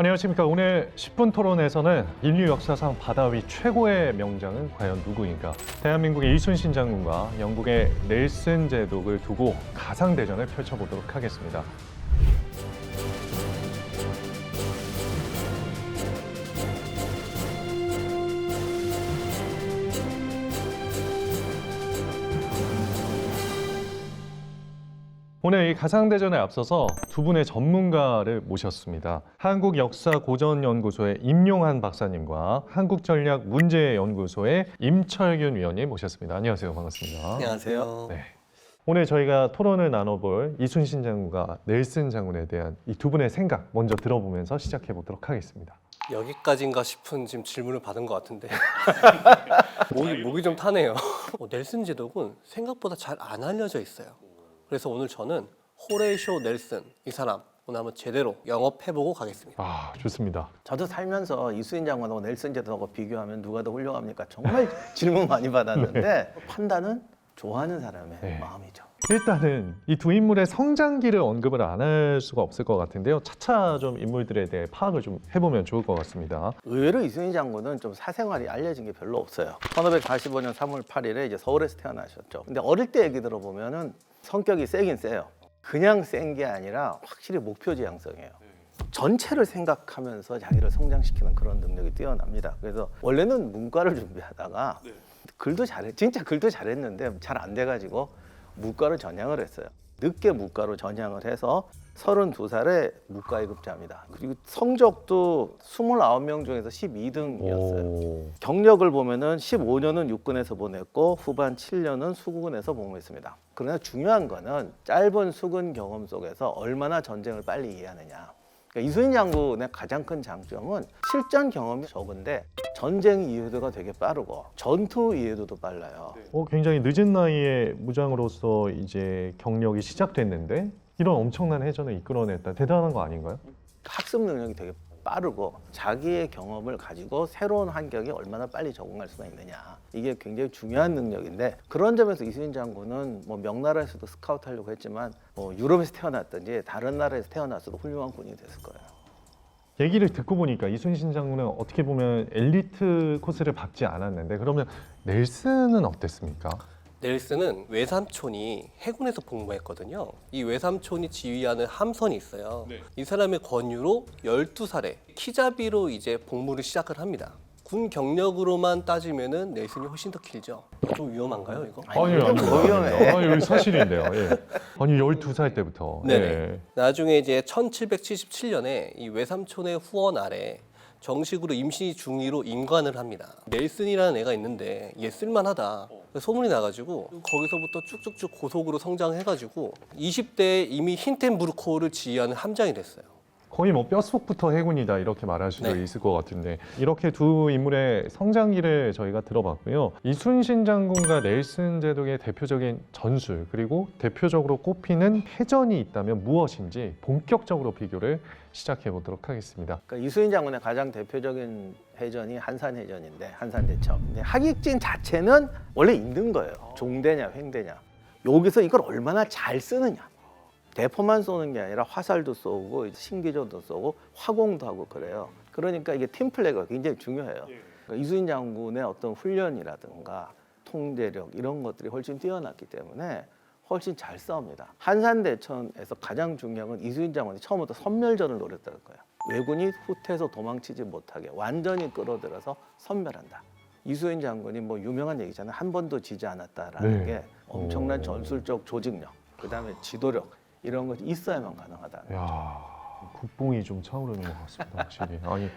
안녕하십니까. 오늘 10분 토론에서는 인류 역사상 바다 위 최고의 명장은 과연 누구인가? 대한민국의 이순신 장군과 영국의 넬슨 제독을 두고 가상대전을 펼쳐보도록 하겠습니다. 오늘 이 가상대전에 앞서서 두 분의 전문가를 모셨습니다. 한국역사고전연구소의 임용한 박사님과 한국전략문제연구소의 임철균 위원님 모셨습니다. 안녕하세요. 반갑습니다. 안녕하세요. 네. 오늘 저희가 토론을 나눠볼 이순신 장군과 넬슨 장군에 대한 이 두 분의 생각 먼저 들어보면서 시작해 보도록 하겠습니다. 여기까지인가 싶은 지금 질문을 받은 것 같은데 목이 좀 타네요. 넬슨 제독은 생각보다 잘 안 알려져 있어요. 그래서 오늘 저는 호레이쇼 넬슨 이 사람 오늘 한번 제대로 영업해보고 가겠습니다. 아, 좋습니다. 저도 살면서 이순신 장군하고 넬슨 제독하고 비교하면 누가 더 훌륭합니까? 정말 질문 많이 받았는데 판단은 좋아하는 사람의 네. 마음이죠. 일단은 이 두 인물의 성장기를 언급을 안 할 수가 없을 것 같은데요. 차차 좀 인물들에 대해 파악을 좀 해보면 좋을 것 같습니다. 의외로 이순신 장군은 좀 사생활이 알려진 게 별로 없어요. 1545년 3월 8일에 이제 서울에서 태어나셨죠. 근데 어릴 때 얘기 들어보면은 성격이 세긴 세요. 그냥 센 게 아니라 확실히 목표 지향성이에요. 전체를 생각하면서 자기를 성장시키는 그런 능력이 뛰어납니다. 그래서 원래는 문과를 준비하다가 글도 진짜 글도 잘했는데 잘 안 돼가지고 문과로 전향을 했어요. 늦게 문과로 전향을 해서 32살에 문과 2급자입니다. 그리고 성적도 29명 중에서 12등이었어요. 경력을 보면은 15년은 육군에서 보냈고 후반 7년은 수군에서 복무했습니다. 그러나 중요한 거는 짧은 수군 경험 속에서 얼마나 전쟁을 빨리 이해하느냐. 그러니까 이순신 장군의 가장 큰 장점은 실전 경험이 적은데 전쟁 이해도가 되게 빠르고 전투 이해도도 빨라요. 굉장히 늦은 나이에 무장으로서 이제 경력이 시작됐는데 이런 엄청난 해전을 이끌어냈다. 대단한 거 아닌가요? 학습 능력이 되게 빠르고 자기의 경험을 가지고 새로운 환경에 얼마나 빨리 적응할 수가 있느냐. 이게 굉장히 중요한 능력인데 그런 점에서 이순신 장군은 뭐 명나라에서도 스카우트 하려고 했지만 뭐 유럽에서 태어났든지 다른 나라에서 태어났어도 훌륭한 군인이 됐을 거예요. 얘기를 듣고 보니까 이순신 장군은 어떻게 보면 엘리트 코스를 밟지 않았는데 그러면 넬슨은 어땠습니까? 넬슨은 외삼촌이 해군에서 복무했거든요. 이 외삼촌이 지휘하는 함선이 있어요. 이 사람의 권유로 12살에 키자비로 이제 복무를 시작을 합니다. 군 경력으로만 따지면은 넬슨이 훨씬 더 길죠. 좀 위험한가요, 이거? 아니요. 더 위험해. 아니, 사실인데요. 예. 아니 12살 때부터. 네네. 예. 나중에 이제 1777년에 이 외삼촌의 후원 아래 정식으로 임시 중위로 임관을 합니다. 넬슨이라는 애가 있는데 얘 쓸만하다. 소문이 나가지고 거기서부터 쭉쭉쭉 고속으로 성장해가지고 20대에 이미 힌텐부르크호를 지휘하는 함장이 됐어요. 거의 뭐 뼛속부터 해군이다 이렇게 말할 수도 네. 있을 것 같은데 이렇게 두 인물의 성장기를 저희가 들어봤고요. 이순신 장군과 넬슨 제독의 대표적인 전술 그리고 대표적으로 꼽히는 해전이 있다면 무엇인지 본격적으로 비교를 시작해 보도록 하겠습니다. 그러니까 이순신 장군의 가장 대표적인 해전이 한산해전인데 한산대첩. 근데 하객진 자체는 원래 있는 거예요. 종대냐 횡대냐. 여기서 이걸 얼마나 잘 쓰느냐. 대포만 쏘는 게 아니라 화살도 쏘고 신기전도 쏘고 화공도 하고 그래요. 그러니까 이게 팀플레이가 굉장히 중요해요. 그러니까 이순신 장군의 어떤 훈련이라든가 통제력 이런 것들이 훨씬 뛰어났기 때문에 훨씬 잘 싸웁니다. 한산대천에서 가장 중요한 건 이순신 장군이 처음부터 선멸전을 노렸다는 거예요. 왜군이 후퇴해서 도망치지 못하게 완전히 끌어들여서 선멸한다. 이순신 장군이 뭐 유명한 얘기잖아요. 한 번도 지지 않았다라는 네. 게 엄청난 전술적 조직력, 그다음에 지도력 이런 것이 있어야만 가능하다. 야, 국뽕이 좀 차오르는 것 같습니다. 확실히. 아니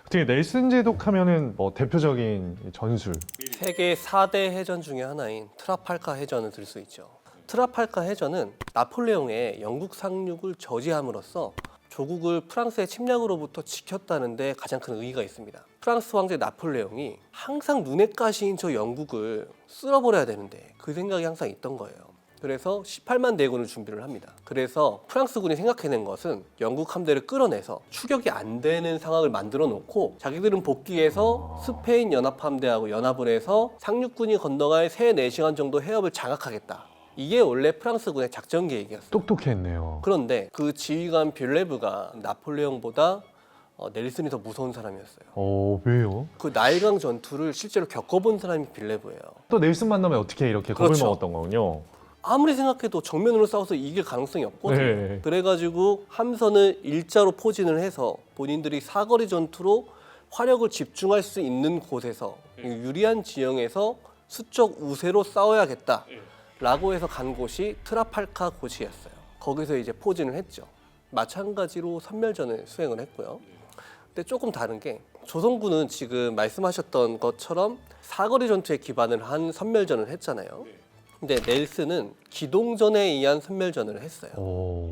어떻게 넬슨 제독 하면은 뭐 대표적인 전술. 세계 4대 해전 중에 하나인 트라팔가 해전을 들 수 있죠. 트라팔가 해전은 나폴레옹의 영국 상륙을 저지함으로써 조국을 프랑스의 침략으로부터 지켰다는 데 가장 큰 의의가 있습니다. 프랑스 황제 나폴레옹이 항상 눈엣 가시인 저 영국을 쓸어버려야 되는데 그 생각이 항상 있던 거예요. 그래서 18만 대군을 준비를 합니다. 그래서 프랑스군이 생각해낸 것은 영국 함대를 끌어내서 추격이 안 되는 상황을 만들어 놓고 자기들은 복귀해서 스페인 연합함대하고 연합을 해서 상륙군이 건너갈 3-4시간 정도 해협을 장악하겠다. 이게 원래 프랑스군의 작전 계획이었어요. 똑똑했네요. 그런데 그 지휘관 뷸레브가 나폴레옹보다 넬슨이 더 무서운 사람이었어요. 왜요? 그 나일강 전투를 실제로 겪어본 사람이 빌레브예요. 또 넬슨 만나면 어떻게 이렇게 겁을 그렇죠. 먹었던 거군요. 아무리 생각해도 정면으로 싸워서 이길 가능성이 없거든요. 네. 그래가지고 함선을 일자로 포진을 해서 본인들이 사거리 전투로 화력을 집중할 수 있는 곳에서 유리한 지형에서 수적 우세로 싸워야겠다라고 해서 간 곳이 트라팔카 고지였어요. 거기서 이제 포진을 했죠. 마찬가지로 선멸전을 수행을 했고요. 근데 조금 다른 게 조선군은 지금 말씀하셨던 것처럼 사거리 전투에 기반을 한 선멸전을 했잖아요. 근데 넬슨은 기동전에 의한 선멸전을 했어요.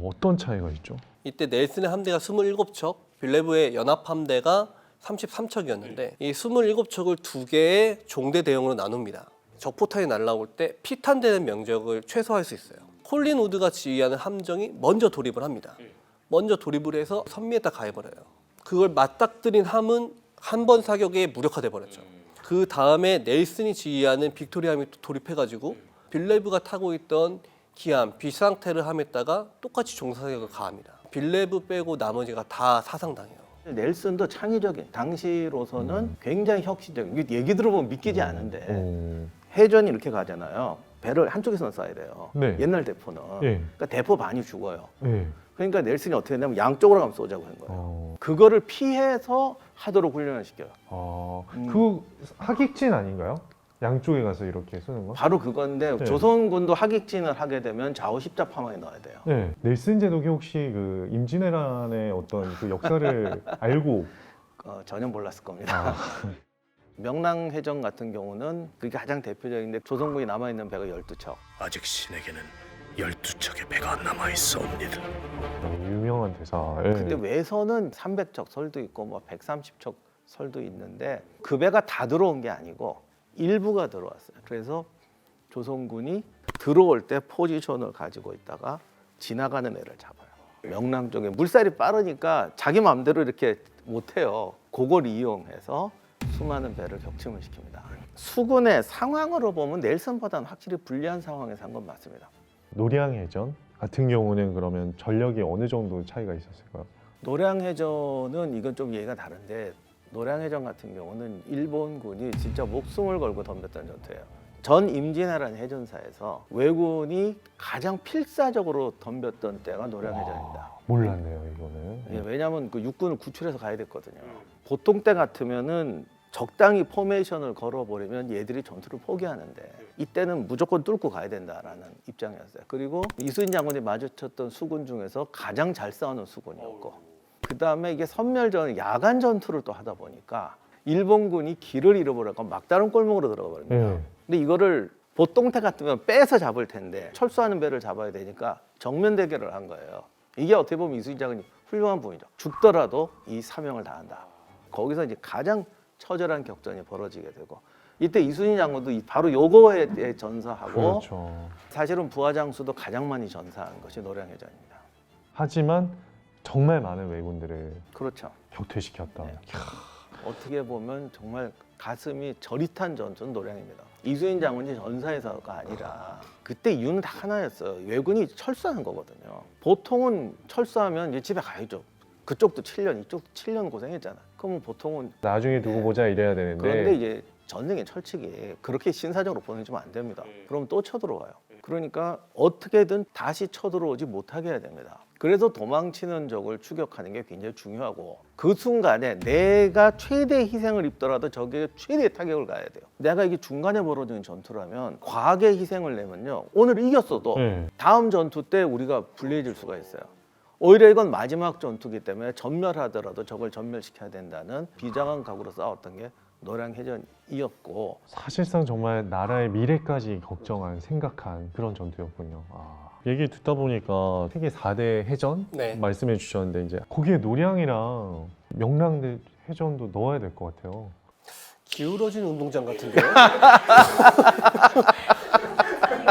어떤 차이가 있죠? 이때 넬슨의 함대가 27척, 빌레브의 연합 함대가 33척이었는데 이 27척을 두 개의 종대 대형으로 나눕니다. 적포탄이 날아올 때 피탄되는 명적을 최소화할 수 있어요. 콜린 우드가 지휘하는 함정이 먼저 돌입을 합니다. 먼저 돌입을 해서 선미에다 가해버려요. 그걸 맞닥뜨린 함은 한 번 사격에 무력화돼 버렸죠. 그 다음에 넬슨이 지휘하는 빅토리함이 또 돌입해가지고 빌레브가 타고 있던 기함, 비상태를 함에다가 똑같이 종사격을 가합니다. 빌레브 빼고 나머지가 다 사상당해요. 넬슨도 창의적인 당시로서는 굉장히 혁신적인 이게 얘기 들어보면 믿기지 않은데 해전이 이렇게 가잖아요. 배를 한쪽에서만 쏴야 돼요. 네. 옛날 대포는. 예. 그러니까 대포 반이 죽어요. 네. 그러니까 넬슨이 어떻게 했냐면 양쪽으로 가면 쏘자고 한 거예요. 그거를 피해서 하도록 훈련을 시켜요. 그 하객진 아닌가요? 양쪽에 가서 이렇게 쏘는 거? 바로 그건데 네. 조선군도 하객진을 하게 되면 좌우 십자파망에 넣어야 돼요. 네. 넬슨 제독이 혹시 그 임진왜란의 어떤 그 역사를 알고 전혀 몰랐을 겁니다. 명랑해전 같은 경우는 그게 가장 대표적인데 조선군이 남아있는 배가 12척. 아직 신에게는 12척의 배가 남아있사옵니다. 유명한 대사. 예. 근데 외선은 300척 설도 있고 뭐 130척 설도 있는데 그 배가 다 들어온 게 아니고 일부가 들어왔어요. 그래서 조선군이 들어올 때 포지션을 가지고 있다가 지나가는 애를 잡아요. 명랑 쪽에 물살이 빠르니까 자기 마음대로 이렇게 못해요. 그걸 이용해서 수많은 배를 격침을 시킵니다. 수군의 상황으로 보면 넬슨보다는 확실히 불리한 상황에서 한 건 맞습니다. 노량해전 같은 경우는 그러면 전력이 어느 정도 차이가 있었을까요? 노량해전은 이건 좀 예가 다른데 노량해전 같은 경우는 일본군이 진짜 목숨을 걸고 덤볐던 전투예요. 전 임진왜란 해전사에서 왜군이 가장 필사적으로 덤볐던 때가 노량해전입니다. 몰랐네요, 이거는. 예, 왜냐하면 그 육군을 구출해서 가야 됐거든요. 보통 때 같으면은 적당히 포메이션을 걸어버리면 얘들이 전투를 포기하는데 이때는 무조건 뚫고 가야 된다라는 입장이었어요. 그리고 이순신 장군이 마주쳤던 수군 중에서 가장 잘 싸우는 수군이었고 그 다음에 이게 선멸전 야간 전투를 또 하다 보니까 일본군이 길을 잃어버려서 막다른 골목으로 들어가 버립니다. 근데 이거를 보통 때 같으면 빼서 잡을 텐데 철수하는 배를 잡아야 되니까 정면 대결을 한 거예요. 이게 어떻게 보면 이순신 장군이 훌륭한 부분이죠. 죽더라도 이 사명을 다한다. 거기서 이제 가장 처절한 격전이 벌어지게 되고 이때 이순신 장군도 바로 요거에 대해 전사하고 그렇죠. 사실은 부하장수도 가장 많이 전사한 것이 노량해전입니다. 하지만 정말 많은 왜군들을 그렇죠. 격퇴시켰다. 네. 어떻게 보면 정말 가슴이 저릿한 전투는 노량입니다. 이순신 장군이 전사해서가 아니라 그때 이유는 다 하나였어요. 왜군이 철수하는 거거든요. 보통은 철수하면 이제 집에 가야죠. 그쪽도 7년, 이쪽도 7년 고생했잖아. 그러면 보통은 나중에 두고 보자 이래야 되는데. 그런데 이제 전쟁의 철칙이 그렇게 신사적으로 보내주면 안 됩니다. 그럼 또 쳐들어와요. 그러니까 어떻게든 다시 쳐들어오지 못하게 해야 됩니다. 그래서 도망치는 적을 추격하는 게 굉장히 중요하고 그 순간에 내가 최대 희생을 입더라도 적에게 최대의 타격을 가야 돼요. 내가 이게 중간에 벌어지는 전투라면 과하게 희생을 내면요. 오늘 이겼어도 다음 전투 때 우리가 불리해질 수가 있어요. 오히려 이건 마지막 전투기 때문에 전멸하더라도 적을 전멸시켜야 된다는 비장한 각오로 싸웠던 게 노량해전이었고 사실상 정말 나라의 미래까지 걱정한 생각한 그런 전투였군요. 얘기 듣다 보니까 세계 4대 해전 네. 말씀해 주셨는데 이제 거기에 노량이랑 명랑대 해전도 넣어야 될 것 같아요. 기울어진 운동장 같은데요?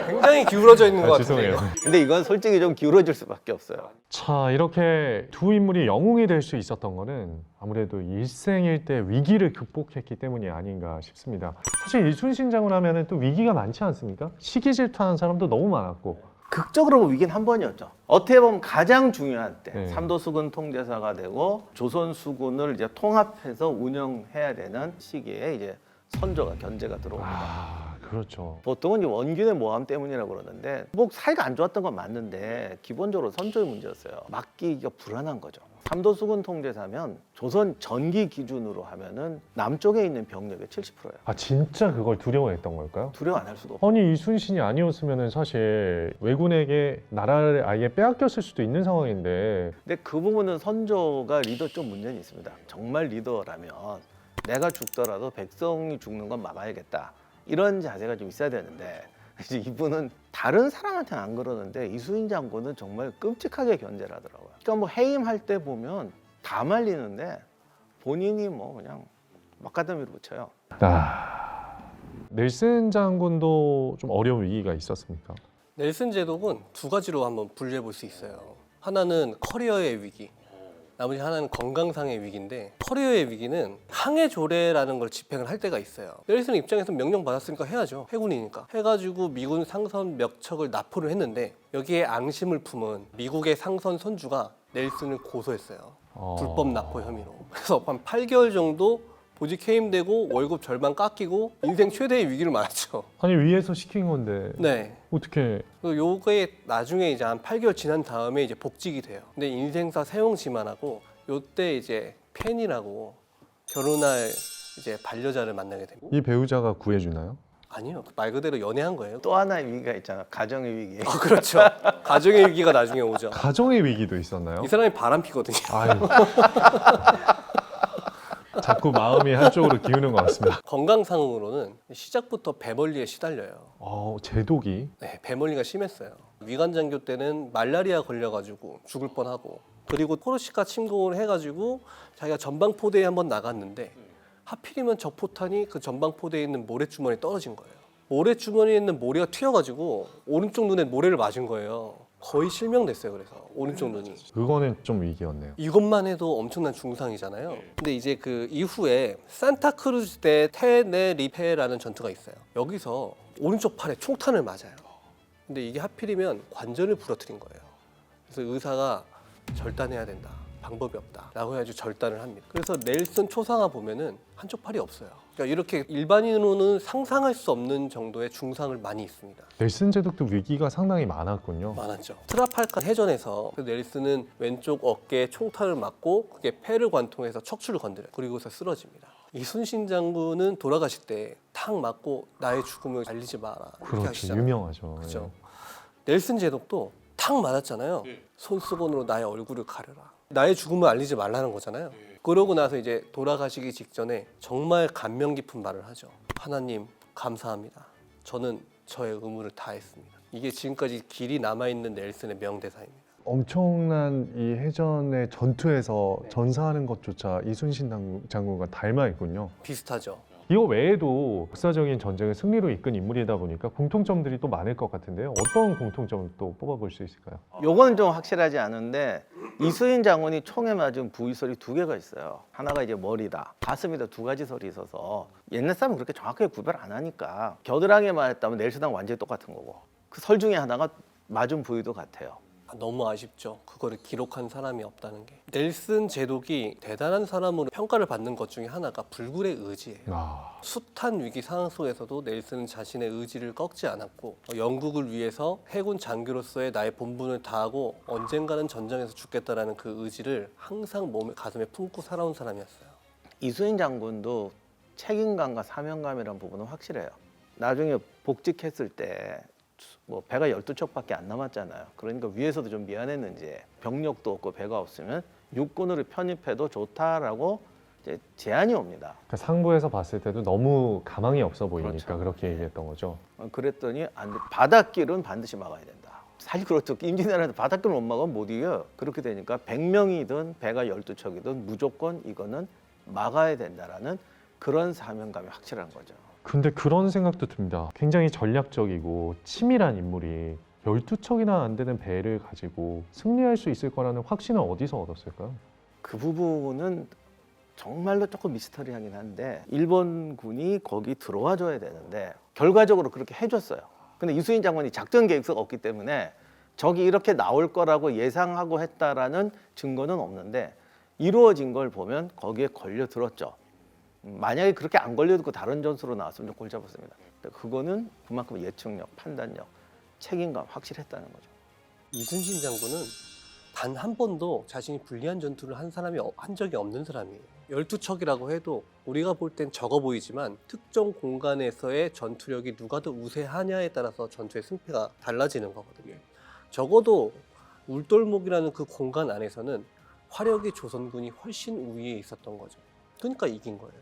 굉장히 기울어져 있는 것 죄송해요. 같은데요. 근데 이건 솔직히 좀 기울어질 수밖에 없어요. 자, 이렇게 두 인물이 영웅이 될 수 있었던 거는 아무래도 일생일대 위기를 극복했기 때문이 아닌가 싶습니다. 사실 이순신 장군 하면은 또 위기가 많지 않습니까? 시기 질투하는 사람도 너무 많았고 극적으로 보면 위기는 한 번이었죠. 어떻게 보면 가장 중요한 때 네. 삼도수군 통제사가 되고 조선수군을 이제 통합해서 운영해야 되는 시기에 이제 선조가 견제가 들어옵니다. 아, 그렇죠. 보통은 이제 원균의 모함 때문이라고 그러는데 뭐 사이가 안 좋았던 건 맞는데 기본적으로 선조의 문제였어요. 맡기기가 불안한 거죠. 삼도수군 통제사면 조선 전기 기준으로 하면은 남쪽에 있는 병력의 70%예요. 아, 진짜 그걸 두려워했던 걸까요? 두려워 안 할 수도 없고. 아니, 이순신이 아니었으면 사실 왜군에게 나라를 아예 빼앗겼을 수도 있는 상황인데. 근데 그 부분은 선조가 리더 좀 문제는 있습니다. 정말 리더라면 내가 죽더라도 백성이 죽는 건 막아야겠다. 이런 자세가 좀 있어야 되는데 이제 이분은 다른 사람한테는 안 그러는데 이수인 장군은 정말 끔찍하게 견제를 하더라고요. 그러니까 뭐 해임할 때 보면 다 말리는데 본인이 뭐 그냥 막가더미로 붙여요. 아, 넬슨 장군도 좀 어려운 위기가 있었습니까? 넬슨 제독은 두 가지로 한번 분류해 볼 수 있어요. 하나는 커리어의 위기, 나머지 하나는 건강상의 위기인데, 커리어의 위기는 항해 조례라는 걸 집행을 할 때가 있어요. 넬슨 입장에서 명령 받았으니까 해야죠. 해군이니까. 해가지고 미군 상선 몇 척을 납포를 했는데 여기에 앙심을 품은 미국의 상선 선주가 넬슨을 고소했어요. 불법 납포 혐의로. 그래서 한 8개월 정도 보직 해임되고 월급 절반 깎이고 인생 최대의 위기를 맞았죠. 아니, 위에서 시킨 건데 네. 어떻게? 요게 나중에 이제 한 8개월 지난 다음에 이제 복직이 돼요. 근데 인생사 세용지만하고 요때 이제 팬이라고 결혼할 이제 반려자를 만나게 됩니다. 이 배우자가 구해주나요? 아니요, 말 그대로 연애한 거예요. 또 하나의 위기가 있잖아. 가정의 위기. 그렇죠. 가정의 위기가 나중에 오죠. 가정의 위기도 있었나요? 이 사람이 바람피거든요. 아유. 자꾸 마음이 한쪽으로 기우는 것 같습니다. 건강상으로는 시작부터 배멀리에 시달려요. 제독이. 네, 배멀리가 심했어요. 위관장교 때는 말라리아 걸려가지고 죽을 뻔하고, 그리고 포르시카 침공을 해가지고 자기가 전방포대에 한번 나갔는데 하필이면 적 포탄이 그 전방포대에 있는 모래주머니에 떨어진 거예요. 모래주머니에 있는 모래가 튀어가지고 오른쪽 눈에 모래를 맞은 거예요. 거의 실명됐어요. 그래서 오른쪽 눈이. 그거는 좀 위기였네요. 이것만 해도 엄청난 중상이잖아요. 근데 이제 그 이후에 산타크루즈 대 테네리페라는 전투가 있어요. 여기서 오른쪽 팔에 총탄을 맞아요. 근데 이게 하필이면 관절을 부러뜨린 거예요. 그래서 의사가 절단해야 된다. 방법이 없다. 라고 해가지고 절단을 합니다. 그래서 넬슨 초상화 보면은 한쪽 팔이 없어요. 그러니까 이렇게 일반인으로는 상상할 수 없는 정도의 중상을 많이 입습니다. 넬슨 제독도 위기가 상당히 많았군요. 많았죠. 트라팔카 해전에서 넬슨은 왼쪽 어깨에 총탄을 맞고 그게 폐를 관통해서 척추를 건드려요. 그리고서 쓰러집니다. 이순신 장군은 돌아가실 때 탁 맞고 나의 죽음을 알리지 마라. 이렇게 그렇죠. 하시잖아요. 유명하죠. 그렇죠. 넬슨 제독도 탁 맞았잖아요. 손수건으로 나의 얼굴을 가려라. 나의 죽음을 알리지 말라는 거잖아요. 그러고 나서 이제 돌아가시기 직전에 정말 감명 깊은 말을 하죠. 하나님 감사합니다. 저는 저의 의무를 다했습니다. 이게 지금까지 길이 남아있는 넬슨의 명대사입니다. 엄청난 이 해전의 전투에서 전사하는 것조차 이순신 장군과 닮아 있군요. 비슷하죠. 이거 외에도 역사적인 전쟁을 승리로 이끈 인물이다 보니까 공통점들이 또 많을 것 같은데요. 어떤 공통점을 또 뽑아볼 수 있을까요? 요거는 좀 확실하지 않은데 이수인 장군이 총에 맞은 부위설이 두 개가 있어요. 하나가 이제 머리다, 가슴이다, 두 가지 설이 있어서 옛날 사람은 그렇게 정확하게 구별 안 하니까 겨드랑이에 맞았다면 넬슨하고 완전히 똑같은 거고 그 설 중에 하나가 맞은 부위도 같아요. 너무 아쉽죠. 그거를 기록한 사람이 없다는 게. 넬슨 제독이 대단한 사람으로 평가를 받는 것 중에 하나가 불굴의 의지예요. 숱한 위기 상황 속에서도 넬슨은 자신의 의지를 꺾지 않았고 영국을 위해서 해군 장교로서의 나의 본분을 다하고 언젠가는 전장에서 죽겠다라는 그 의지를 항상 몸에 가슴에 품고 살아온 사람이었어요. 이수인 장군도 책임감과 사명감이라는 부분은 확실해요. 나중에 복직했을 때 뭐 배가 12척밖에 안 남았잖아요. 그러니까 위에서도 좀 미안했는지 병력도 없고 배가 없으면 육군으로 편입해도 좋다라고 이제 제안이 옵니다. 그러니까 상부에서 봤을 때도 너무 가망이 없어 보이니까 그렇죠. 그렇게 얘기했던 거죠. 그랬더니 안 돼. 바닷길은 반드시 막아야 된다. 사실 그렇죠. 임진왜란에서 바닷길을 못 막으면 못 이겨요. 그렇게 되니까 100명이든 배가 12척이든 무조건 이거는 막아야 된다라는 그런 사명감이 확실한 거죠. 근데 그런 생각도 듭니다. 굉장히 전략적이고 치밀한 인물이 12척이나 안 되는 배를 가지고 승리할 수 있을 거라는 확신을 어디서 얻었을까요? 그 부분은 정말로 조금 미스터리하긴 한데 일본군이 거기 들어와 줘야 되는데 결과적으로 그렇게 해줬어요. 근데 이수인 장군이 작전 계획서가 없기 때문에 적이 이렇게 나올 거라고 예상하고 했다라는 증거는 없는데 이루어진 걸 보면 거기에 걸려들었죠. 만약에 그렇게 안 걸려들고 다른 전술로 나왔으면 좀 골 잡았습니다. 그거는 그만큼 예측력, 판단력, 책임감 확실했다는 거죠. 이순신 장군은 단 한 번도 자신이 불리한 전투를 한 사람이 한 적이 없는 사람이에요. 12척이라고 해도 우리가 볼 땐 적어 보이지만 특정 공간에서의 전투력이 누가 더 우세하냐에 따라서 전투의 승패가 달라지는 거거든요. 적어도 울돌목이라는 그 공간 안에서는 화력이 조선군이 훨씬 우위에 있었던 거죠. 그러니까 이긴 거예요.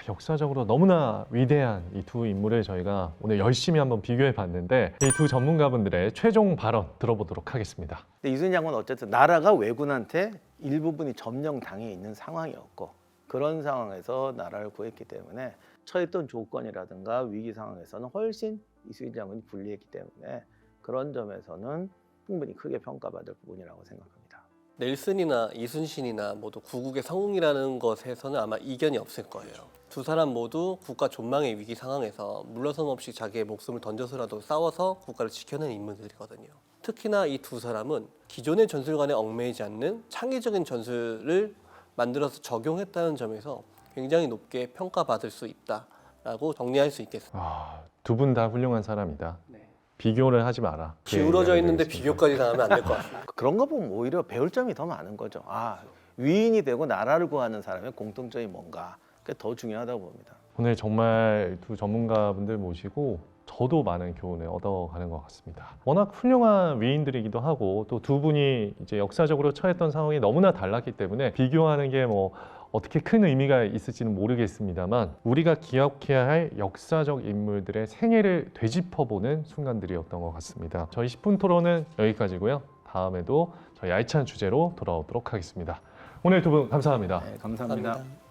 역사적으로 너무나 위대한 이 두 인물을 저희가 오늘 열심히 한번 비교해 봤는데 이 두 전문가분들의 최종 발언 들어보도록 하겠습니다. 근데 이순신 장군은 어쨌든 나라가 왜군한테 일부분이 점령당해 있는 상황이었고 그런 상황에서 나라를 구했기 때문에 처했던 조건이라든가 위기 상황에서는 훨씬 이순신 장군이 불리했기 때문에 그런 점에서는 충분히 크게 평가받을 부분이라고 생각합니다. 넬슨이나 이순신이나 모두 구국의 성웅이라는 것에서는 아마 이견이 없을 거예요. 두 사람 모두 국가 존망의 위기 상황에서 물러섬 없이 자기의 목숨을 던져서라도 싸워서 국가를 지켜낸 인물들이거든요. 특히나 이 두 사람은 기존의 전술관에 얽매이지 않는 창의적인 전술을 만들어서 적용했다는 점에서 굉장히 높게 평가받을 수 있다라고 정리할 수 있겠습니다. 두 분 다 훌륭한 사람이다. 네. 비교를 하지 마라. 기울어져 있는데 되겠습니다. 비교까지 당하면 안 될 것 같습니다. 그런 거 보면 오히려 배울 점이 더 많은 거죠. 위인이 되고 나라를 구하는 사람의 공통점이 뭔가 그게 더 중요하다고 봅니다. 오늘 정말 두 전문가분들 모시고 저도 많은 교훈을 얻어가는 것 같습니다. 워낙 훌륭한 위인들이기도 하고 또 두 분이 이제 역사적으로 처했던 상황이 너무나 달랐기 때문에 비교하는 게 뭐 어떻게 큰 의미가 있을지는 모르겠습니다만 우리가 기억해야 할 역사적 인물들의 생애를 되짚어보는 순간들이었던 것 같습니다. 저희 10분 토론은 여기까지고요. 다음에도 저희 알찬 주제로 돌아오도록 하겠습니다. 오늘 두 분 감사합니다. 네, 감사합니다. 감사합니다.